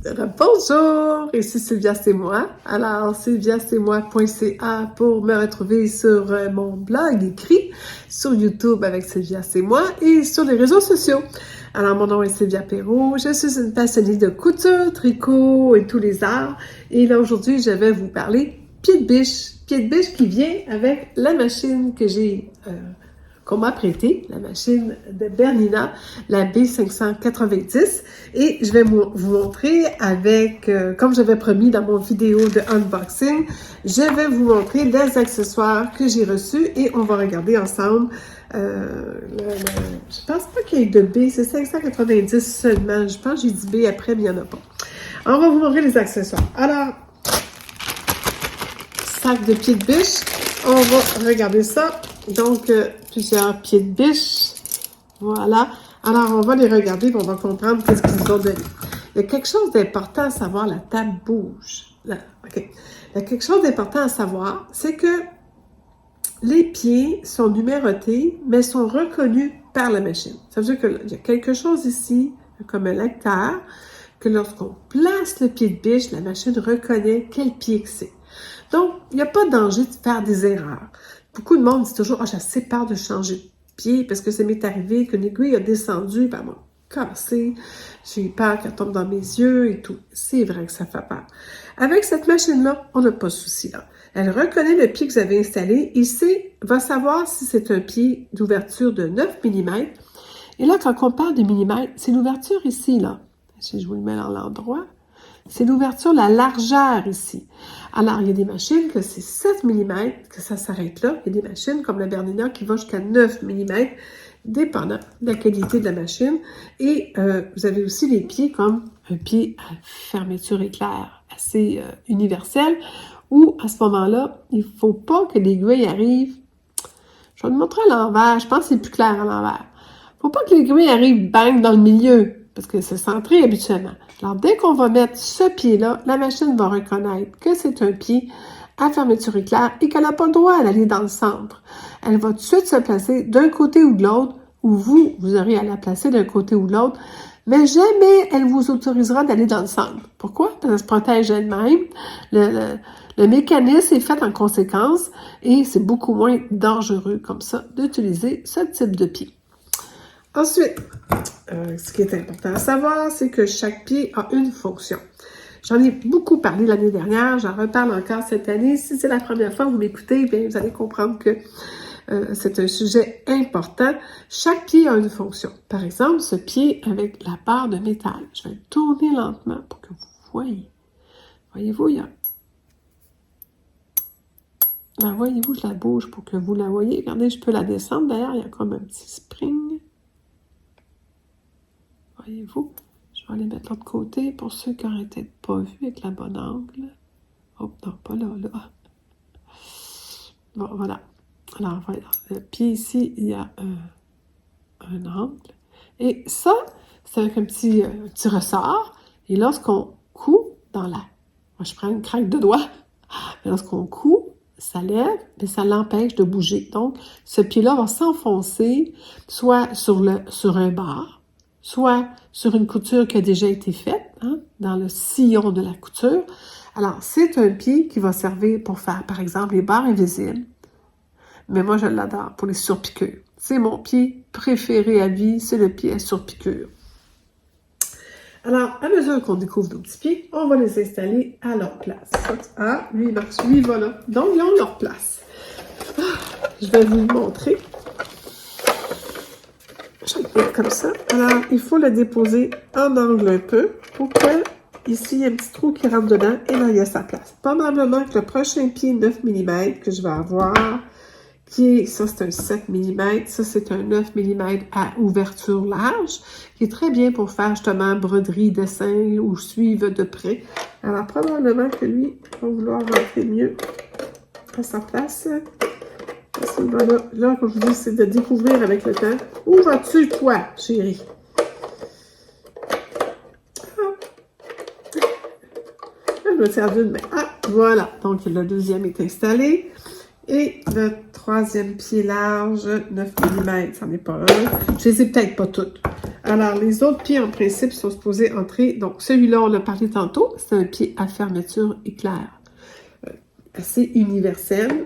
Bonjour, ici Sylvia, c'est moi. Alors, sylviac'estmoi.ca pour me retrouver sur mon blog écrit, sur YouTube avec Sylvia, c'est moi et sur les réseaux sociaux. Alors, mon nom est Sylvia Perrault, je suis une passionnée de couture, tricot et tous les arts. Et là, aujourd'hui, je vais vous parler pied de biche qui vient avec la machine que j'ai qu'on m'a prêtée, la machine de Bernina, la B590. Et je vais vous montrer avec, comme j'avais promis dans mon vidéo de unboxing, je vais vous montrer les accessoires que j'ai reçus et on va regarder ensemble. Je pense pas qu'il y ait de B, c'est 590 seulement. Je pense que j'ai dit B après, mais il n'y en a pas. On va vous montrer les accessoires. Alors, sac de pied de biche. On va regarder ça. Donc, plusieurs pieds de biche. Voilà. Alors, on va les regarder et on va comprendre qu'est-ce qu'ils nous ont donné. Il y a quelque chose d'important à savoir, la table bouge. Là, OK. Il y a quelque chose d'important à savoir, c'est que les pieds sont numérotés, mais sont reconnus par la machine. Ça veut dire qu'il y a quelque chose ici, comme un lecteur, que lorsqu'on place le pied de biche, la machine reconnaît quel pied que c'est. Donc, il n'y a pas de danger de faire des erreurs. Beaucoup de monde dit toujours « Ah, j'ai assez peur de changer de pied parce que ça m'est arrivé qu'une aiguille a descendu, par moi cassé, j'ai eu peur qu'elle tombe dans mes yeux et tout. » C'est vrai que ça fait peur. Avec cette machine-là, on n'a pas de souci là. Elle reconnaît le pied que vous avez installé et va savoir si c'est un pied d'ouverture de 9 mm. Et là, quand on parle de millimètres, c'est l'ouverture ici, là. Si je vous le mets dans l'endroit. C'est l'ouverture, la largeur ici. Alors, il y a des machines que c'est 7 mm, que ça s'arrête là. Il y a des machines comme la Bernina qui va jusqu'à 9 mm, dépendant de la qualité de la machine. Et vous avez aussi les pieds comme un pied à fermeture éclair, assez universel, où à ce moment-là, il ne faut pas que l'aiguille arrive. Je vais vous montrer à l'envers. Je pense que c'est plus clair à l'envers. Il ne faut pas que l'aiguille arrive bang dans le milieu, parce que c'est centré habituellement. Alors, dès qu'on va mettre ce pied-là, la machine va reconnaître que c'est un pied à fermeture éclair et qu'elle n'a pas le droit d'aller dans le centre. Elle va tout de suite se placer d'un côté ou de l'autre, ou vous aurez à la placer d'un côté ou de l'autre, mais jamais elle vous autorisera d'aller dans le centre. Pourquoi? Parce qu'elle se protège elle-même. Le mécanisme est fait en conséquence et c'est beaucoup moins dangereux comme ça d'utiliser ce type de pied. Ensuite, ce qui est important à savoir, c'est que chaque pied a une fonction. J'en ai beaucoup parlé l'année dernière, j'en reparle encore cette année. Si c'est la première fois que vous m'écoutez, bien, vous allez comprendre que c'est un sujet important. Chaque pied a une fonction. Par exemple, ce pied avec la barre de métal. Je vais le tourner lentement pour que vous voyez. Voyez-vous, il y a... Là, voyez-vous, je la bouge pour que vous la voyez. Regardez, je peux la descendre. D'ailleurs, il y a comme un petit spring. Voyez-vous? Je vais aller mettre l'autre côté pour ceux qui n'auraient peut-être pas vu avec la bonne angle. Oh, non, pas là, là. Bon, voilà. Alors, voilà. Le pied ici, il y a un angle. Et ça, c'est avec un petit ressort. Et lorsqu'on coud dans la... Moi, je prends une craque de doigt. Mais lorsqu'on coud, ça lève, mais ça l'empêche de bouger. Donc, ce pied-là va s'enfoncer soit sur un bar, soit sur une couture qui a déjà été faite, hein, dans le sillon de la couture. Alors, c'est un pied qui va servir pour faire, par exemple, les barres invisibles. Mais moi, je l'adore pour les surpiqûres. C'est mon pied préféré à vie, c'est le pied à surpiqûre. Alors, à mesure qu'on découvre nos petits pieds, on va les installer à leur place. Ah, lui, il marche, lui, voilà. Donc, ils ont leur place. Je vais vous le montrer. Je vais le mettre comme ça. Alors, il faut le déposer en angle un peu pour que, ici, il y a un petit trou qui rentre dedans et là, il y a sa place. Probablement que le prochain pied 9 mm que je vais avoir, ça c'est un 7 mm, ça c'est un 9 mm à ouverture large, qui est très bien pour faire justement broderie, dessin ou suivre de près. Alors, probablement que lui va vouloir rentrer mieux à sa place. Voilà. Là, comme je vous dis, c'est de découvrir avec le temps. Où vas-tu, toi, chérie? Je me sers d'une main. Ah, voilà. Donc, le deuxième est installé. Et le troisième pied large, 9 mm, ça n'est pas un. Je les ai peut-être pas toutes. Alors, les autres pieds, en principe, sont supposés entrer. Donc, celui-là, on a parlé tantôt, c'est un pied à fermeture éclair. Assez universel.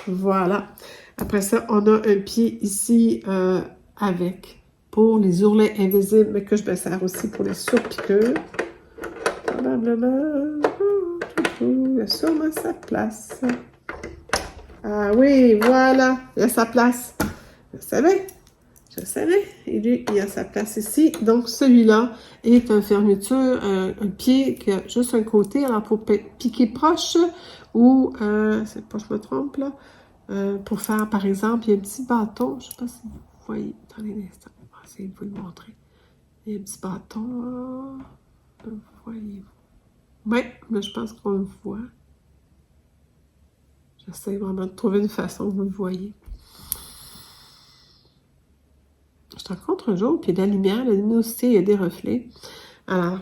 Voilà. Après ça, on a un pied ici avec pour les ourlets invisibles, mais que je me sers aussi pour les surpiqûres. Probablement. Il y a sûrement sa place. Ah oui, voilà. Il y a sa place. Je savais. Je savais. Et lui, il a sa place ici. Donc, celui-là est une fermeture, un pied qui a juste un côté. Alors, pour piquer proche ou, c'est pas, je me trompe, là. Pour faire, par exemple, il y a un petit bâton. Je ne sais pas si vous voyez. Attendez un instant. Je vais essayer de vous le montrer. Il y a un petit bâton. Voyez-vous? Oui, mais je pense qu'on le voit. J'essaie vraiment de trouver une façon où vous le voyez. Je suis en contre-jour, puis la luminosité, il y a des reflets. Alors,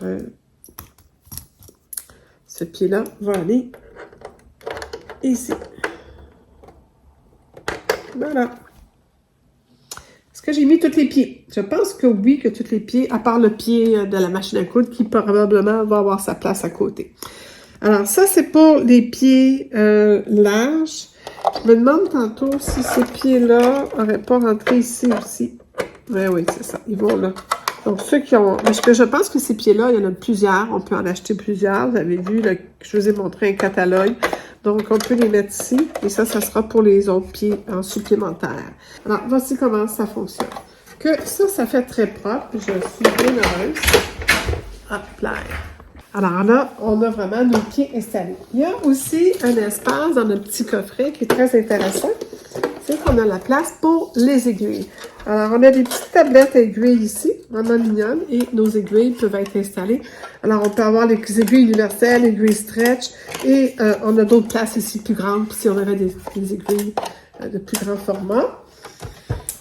ce pied-là va aller ici. Voilà. Est-ce que j'ai mis tous les pieds? Je pense que oui, que tous les pieds, à part le pied de la machine à coudre, qui probablement va avoir sa place à côté. Alors, ça, c'est pour les pieds larges. Je me demande tantôt si ces pieds-là n'auraient pas rentré ici aussi. Oui, oui, c'est ça. Ils vont là. Donc, ceux qui ont... Parce que je pense que ces pieds-là, il y en a plusieurs. On peut en acheter plusieurs. Vous avez vu, là, je vous ai montré un catalogue. Donc, on peut les mettre ici. Et ça sera pour les autres pieds en supplémentaire. Alors, voici comment ça fonctionne. Que ça fait très propre. Je suis bien heureuse. Hop là. Alors là, on a vraiment nos pieds installés. Il y a aussi un espace dans notre petit coffret qui est très intéressant. C'est qu'on a la place pour les aiguilles. Alors, on a des petites tablettes aiguilles ici, vraiment mignonnes, et nos aiguilles peuvent être installées. Alors, on peut avoir les aiguilles universelles, aiguilles stretch, et on a d'autres places ici plus grandes, si on avait des aiguilles de plus grand format.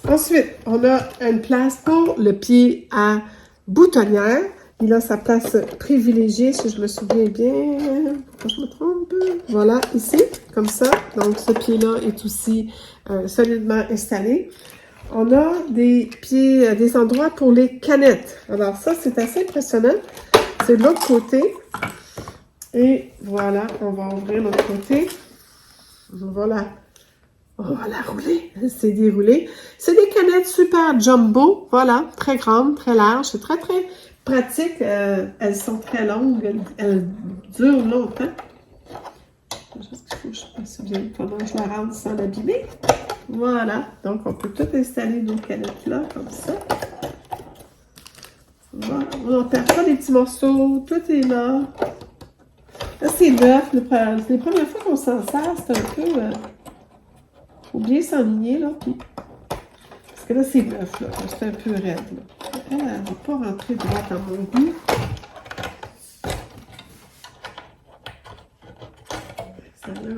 Ensuite, on a une place pour le pied à boutonnière. Il a sa place privilégiée, si je me souviens bien. Pourquoi je me trompe? Voilà, ici, comme ça. Donc, ce pied-là est aussi solidement installé. On a des pieds, des endroits pour les canettes. Alors, ça, c'est assez impressionnant. C'est de l'autre côté. Et voilà, on va ouvrir l'autre côté. Voilà. On va la rouler. C'est déroulé. C'est des canettes super jumbo. Voilà, très grandes, très larges. C'est très, très pratique. Elles sont très longues. Elles durent longtemps. Je ne sais pas si bien comment je la rende sans l'abîmer. Voilà. Donc, on peut tout installer nos canettes là, comme ça. Voilà. On ne perd pas des petits morceaux. Tout est là. Là, c'est neuf. Les premières fois qu'on s'en sert, c'est un peu... faut bien s'enligner, là. Puis... Parce que là, c'est neuf, là. C'est un peu raide, là. Elle ne va pas rentrer droit dans mon goût. Celle-là,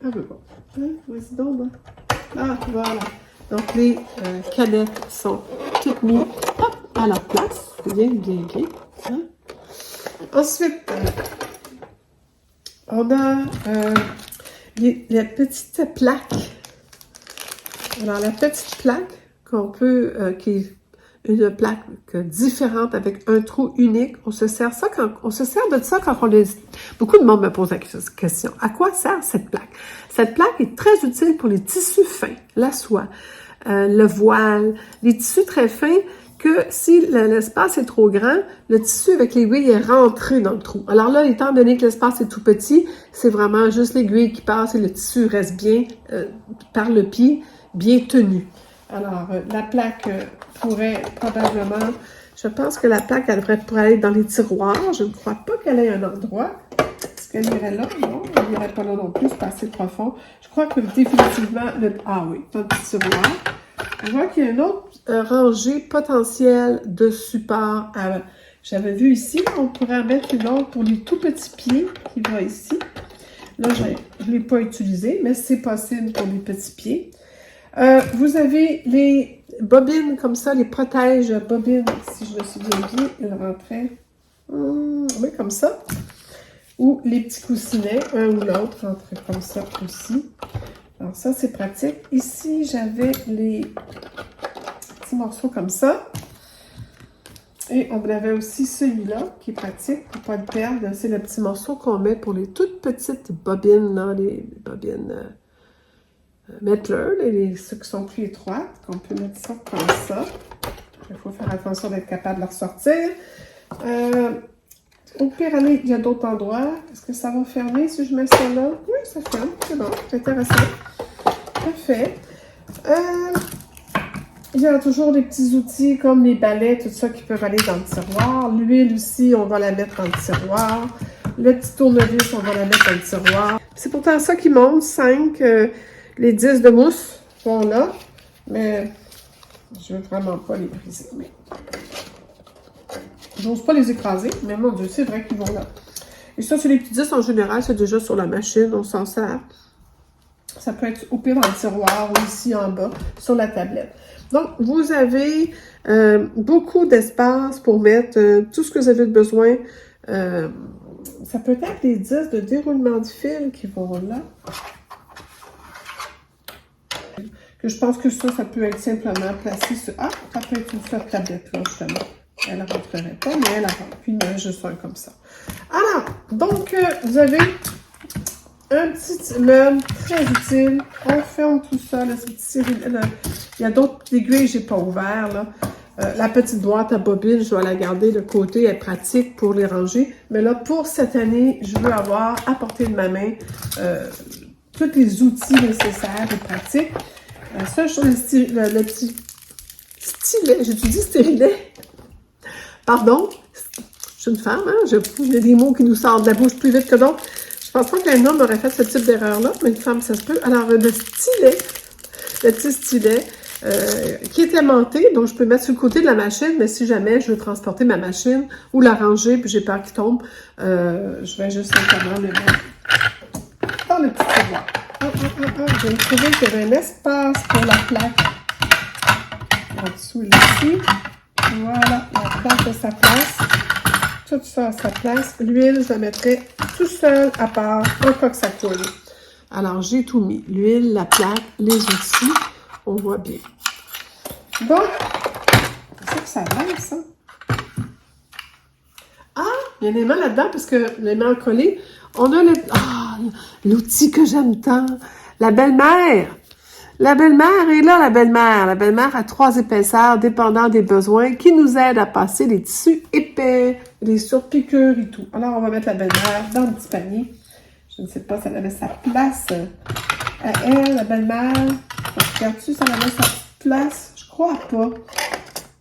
elle veut pas. Hein? Vas-y donc, là. Ah, voilà. Donc, les canettes sont toutes mises hop, à leur place. Bien, bien, bien. Hein? Ensuite, on a la petite plaque. Alors, la petite plaque qu'on peut, qui est une plaque différente avec un trou unique. On se sert de ça quand on les... Beaucoup de monde me pose la question. À quoi sert cette plaque? Cette plaque est très utile pour les tissus fins, la soie, le voile, les tissus très fins que si l'espace est trop grand, le tissu avec l'aiguille est rentré dans le trou. Alors là, étant donné que l'espace est tout petit, c'est vraiment juste l'aiguille qui passe et le tissu reste bien par le pied, bien tenu. Alors, la plaque pourrait probablement... Je pense que la plaque, elle pourrait aller dans les tiroirs. Je ne crois pas qu'elle ait un endroit. Est-ce qu'elle irait là? Non, elle n'irait pas là non plus. C'est pas assez profond. Je crois que définitivement... Ah oui, dans le petit tiroir. Je vois qu'il y a une autre rangée potentielle de support. J'avais vu ici, on pourrait en mettre une autre pour les tout petits pieds qui va ici. Là, je ne l'ai pas utilisé, mais c'est possible pour les petits pieds. Vous avez les bobines comme ça, les protèges bobines, si je me souviens bien, ils rentraient oui, comme ça. Ou les petits coussinets, un ou l'autre rentraient comme ça aussi. Alors ça, c'est pratique. Ici, j'avais les petits morceaux comme ça. Et on avait aussi celui-là, qui est pratique pour ne pas le perdre. C'est le petit morceau qu'on met pour les toutes petites bobines, là, les bobines Mettler, ceux qui sont plus étroites, qu'on peut mettre ça comme ça. Il faut faire attention d'être capable de le ressortir. Au pire, il y a d'autres endroits. Est-ce que ça va fermer si je mets ça là? Oui, ça ferme. C'est bon, c'est intéressant. Parfait. Il y a toujours des petits outils comme les balais, tout ça qui peuvent aller dans le tiroir. L'huile aussi, on va la mettre dans le tiroir. Le petit tournevis, on va la mettre dans le tiroir. C'est pourtant ça qui monte, 5. Les 10 de mousse vont là. Mais je veux vraiment pas les briser. Mais... j'ose pas les écraser, mais mon Dieu, c'est vrai qu'ils vont là. Et ça, c'est les petits 10 en général, c'est déjà sur la machine, on s'en sert. Ça peut être au pire dans le tiroir ou ici en bas, sur la tablette. Donc, vous avez beaucoup d'espace pour mettre tout ce que vous avez besoin. Ça peut être les 10 de déroulement de fil qui vont là. Que je pense que ça peut être simplement placé sur... ah, ça peut être une seule tablette là, justement. Elle ne rentrerait pas, mais elle rentre. Puis, il y en a juste un comme ça. Alors, donc, vous avez un petit meuble très utile. On ferme tout ça. Là, il y a d'autres aiguilles que je n'ai pas ouvertes. Là. La petite boîte à bobines, je vais la garder de côté. Elle est pratique pour les ranger. Mais là, pour cette année, je veux avoir à portée de ma main tous les outils nécessaires et pratiques. La seule chose, le petit stylet. J'ai-tu dit stérilet? Pardon, je suis une femme, hein? Il y a des mots qui nous sortent de la bouche plus vite que d'autres. Je pense pas qu'un homme aurait fait ce type d'erreur-là, mais une femme, ça se peut. Alors, le petit stylet, qui est aimanté, donc je peux le mettre sur le côté de la machine, mais si jamais je veux transporter ma machine ou la ranger, puis j'ai peur qu'il tombe, je vais juste simplement le mettre dans le petit tiroir. Je vais trouver qu'il y avait un espace pour la plaque en dessous ici. Voilà, la plaque a sa place. Tout ça à sa place. L'huile, je la mettrai tout seul à part, en cas que ça coule. Alors, j'ai tout mis. L'huile, la plaque, les outils. On voit bien. Donc, c'est que ça va, ça. Ah, il y a un aimant là-dedans, parce que l'aimant collé, on a l'outil que j'aime tant. La belle-mère. La belle-mère est là, la belle-mère. La belle-mère a 3 épaisseurs dépendant des besoins qui nous aident à passer les tissus épais, les surpiqûres et tout. Alors, on va mettre la belle-mère dans le petit panier. Je ne sais pas si elle avait sa place à elle, la belle-mère. Regarde-tu si elle avait sa petite place? Je crois pas.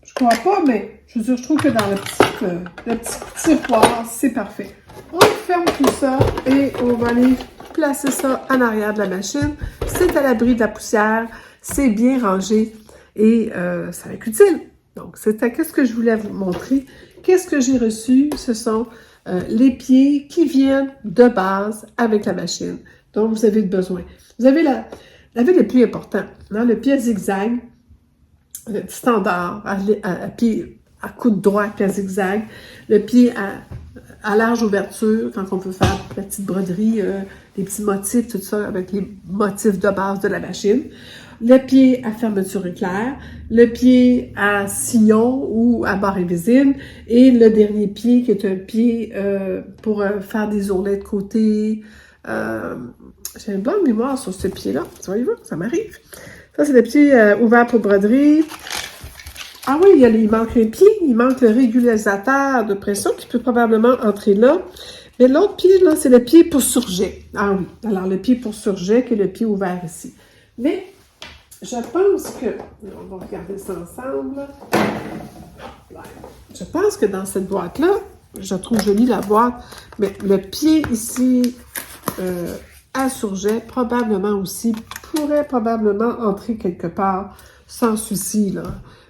Je crois pas, mais je veux dire, je trouve que dans le petit tiroir, c'est parfait. On ferme tout ça et on va aller placer ça en arrière de la machine. C'est à l'abri de la poussière, c'est bien rangé et ça va être utile. Donc, c'était qu'est-ce que je voulais vous montrer. Qu'est-ce que j'ai reçu? Ce sont les pieds qui viennent de base avec la machine dont vous avez besoin. Vous avez la le plus important, hein, le pied zigzag, le standard, à pied à coude droit, pied zigzag, le pied à large ouverture, quand on peut faire la petite broderie, les petits motifs, tout ça, avec les motifs de base de la machine. Le pied à fermeture éclair, le pied à sillon ou à barre invisible, et le dernier pied qui est un pied pour faire des ourlets de côté. J'ai une bonne mémoire sur ce pied-là, voyez-vous, ça m'arrive. Ça, c'est le pied ouvert pour broderie. Ah oui, il manque un pied, il manque le régulateur de pression qui peut probablement entrer là. Mais l'autre pied, là, c'est le pied pour surjet. Ah oui, alors le pied pour surjet qui est le pied ouvert ici. Mais je pense que... On va regarder ça ensemble. Je pense que dans cette boîte-là, je trouve jolie la boîte, mais le pied ici à surjet, probablement aussi, pourrait probablement entrer quelque part sans souci, là.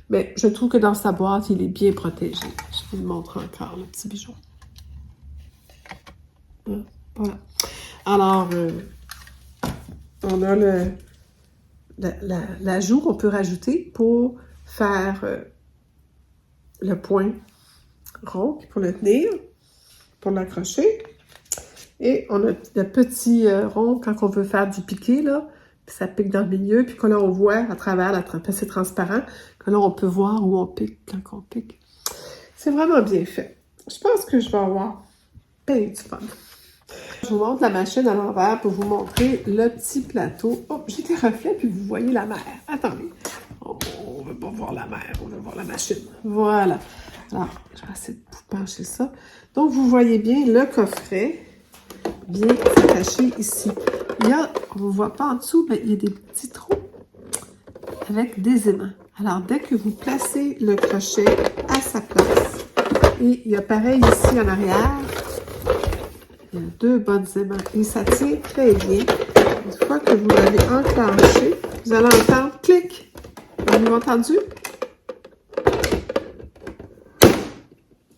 Mais je trouve que dans sa boîte, il est bien protégé. Je vous le montre encore, le petit bijou. Voilà. Alors, on a l'ajout qu'on peut rajouter pour faire le point rond pour le tenir, pour l'accrocher. Et on a le petit rond quand on veut faire du piqué, là. Puis ça pique dans le milieu, puis que là, on voit à travers, c'est transparent, que là, on peut voir où on pique quand on pique. C'est vraiment bien fait. Je pense que je vais avoir bien du fun. Je vous montre la machine à l'envers pour vous montrer le petit plateau. Oh, j'ai des reflets, puis vous voyez la mer. Attendez. Oh, on ne veut pas voir la mer, on veut voir la machine. Voilà. Alors, je vais essayer de vous pencher ça. Donc, vous voyez bien le coffret bien attaché ici. Il y a, on ne voit pas en dessous, mais il y a des petits trous avec des aimants. Alors, dès que vous placez le crochet à sa place, et il y a pareil ici en arrière, il y a 2 bonnes aimants et ça tient très bien. Une fois que vous l'avez enclenché, vous allez entendre clic. Avez-vous entendu?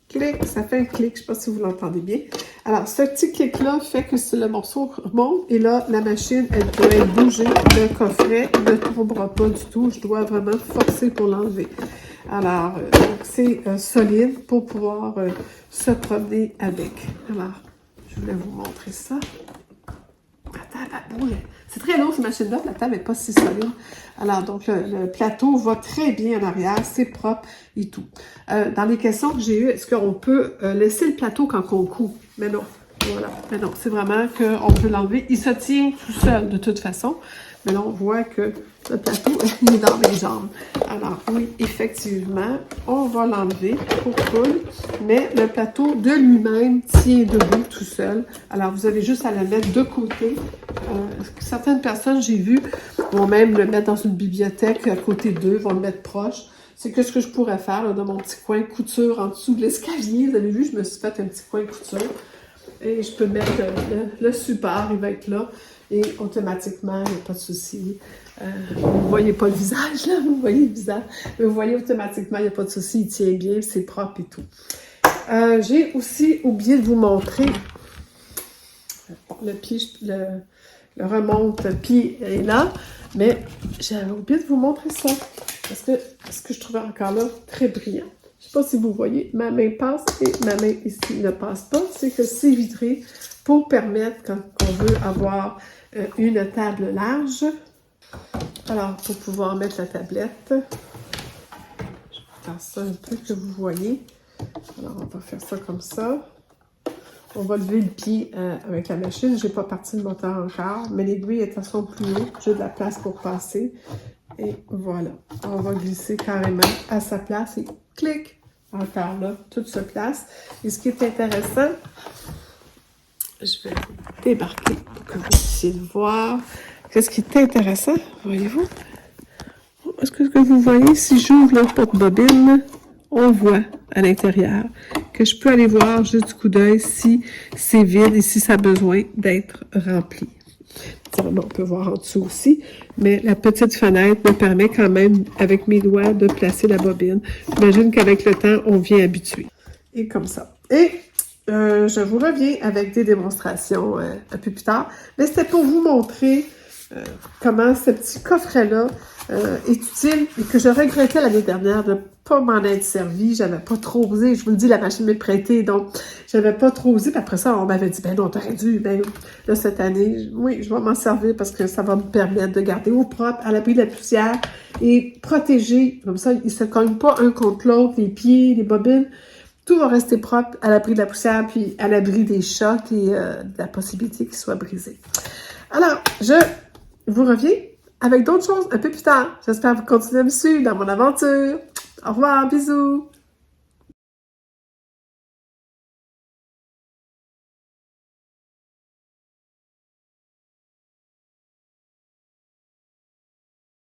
Clic, ça fait un clic, je ne sais pas si vous l'entendez bien. Alors, ce petit clic-là fait que le morceau remonte et là, la machine, elle pourrait bouger. Le coffret ne tombera pas du tout. Je dois vraiment forcer pour l'enlever. Alors, c'est solide pour pouvoir se promener avec. Alors, je voulais vous montrer ça. La table, elle bouge. C'est très lourd, cette machine-là. La table n'est pas si solide. Alors, donc, le plateau va très bien en arrière. C'est propre et tout. Dans les questions que j'ai eues, est-ce qu'on peut laisser le plateau quand on coud? Mais non. Voilà. Mais non, c'est vraiment qu'on peut l'enlever. Il se tient tout seul, de toute façon. Mais là, on voit que le plateau est dans mes jambes. Alors, oui, effectivement, on va l'enlever pour coudre. Mais le plateau de lui-même tient debout tout seul. Alors, vous avez juste à le mettre de côté. Certaines personnes, j'ai vu, vont même le mettre dans une bibliothèque à côté d'eux, vont le mettre proche. C'est que ce que je pourrais faire là, dans mon petit coin couture en dessous de l'escalier. Vous avez vu, je me suis fait un petit coin couture. Et je peux mettre le support, il va être là. Et automatiquement, il n'y a pas de souci. Vous ne voyez pas le visage, là, vous voyez le visage. Mais vous voyez automatiquement, il n'y a pas de souci, il tient bien, c'est propre et tout. J'ai aussi oublié de vous montrer le pied, le remonte-pied est là, mais j'avais oublié de vous montrer ça. Parce que ce que je trouvais encore là très brillant. Je ne sais pas si vous voyez, ma main passe et ma main ici ne passe pas. C'est que c'est vitré pour permettre, quand on veut avoir une table large, alors pour pouvoir mettre la tablette, je vais faire ça un peu que vous voyez. Alors on va faire ça comme ça. On va lever le pied avec la machine. Je n'ai pas parti le moteur encore, mais l'aiguille est à son plus haut. J'ai de la place pour passer. Et voilà. On va glisser carrément à sa place et clic! Encore là, tout se place. Et ce qui est intéressant, je vais débarquer pour que vous puissiez le voir. Qu'est-ce qui est intéressant, voyez-vous? Est-ce que vous voyez, si j'ouvre le porte-bobine, on voit à l'intérieur que je peux aller voir juste du coup d'œil si c'est vide et si ça a besoin d'être rempli. On peut voir en dessous aussi, mais la petite fenêtre me permet quand même, avec mes doigts, de placer la bobine. J'imagine qu'avec le temps, on vient habituer. Et comme ça. Et je vous reviens avec des démonstrations un peu plus tard, mais c'était pour vous montrer comment ce petit coffret-là est utile et que je regrettais l'année dernière de ne pas m'en être servi. J'avais pas trop osé. Je vous le dis, la machine m'est prêtée, donc j'avais pas trop osé. Puis après ça, on m'avait dit, ben non, t'aurais dû. Ben là, cette année, oui, je vais m'en servir parce que ça va me permettre de garder au propre, à l'abri de la poussière et protéger. Comme ça, ils se cognent pas un contre l'autre, les pieds, les bobines. Tout va rester propre à l'abri de la poussière puis à l'abri des chocs et de la possibilité qu'il soit brisé. Alors, je vous reviens avec d'autres choses un peu plus tard. J'espère que vous continuez à me suivre dans mon aventure. Au revoir, bisous!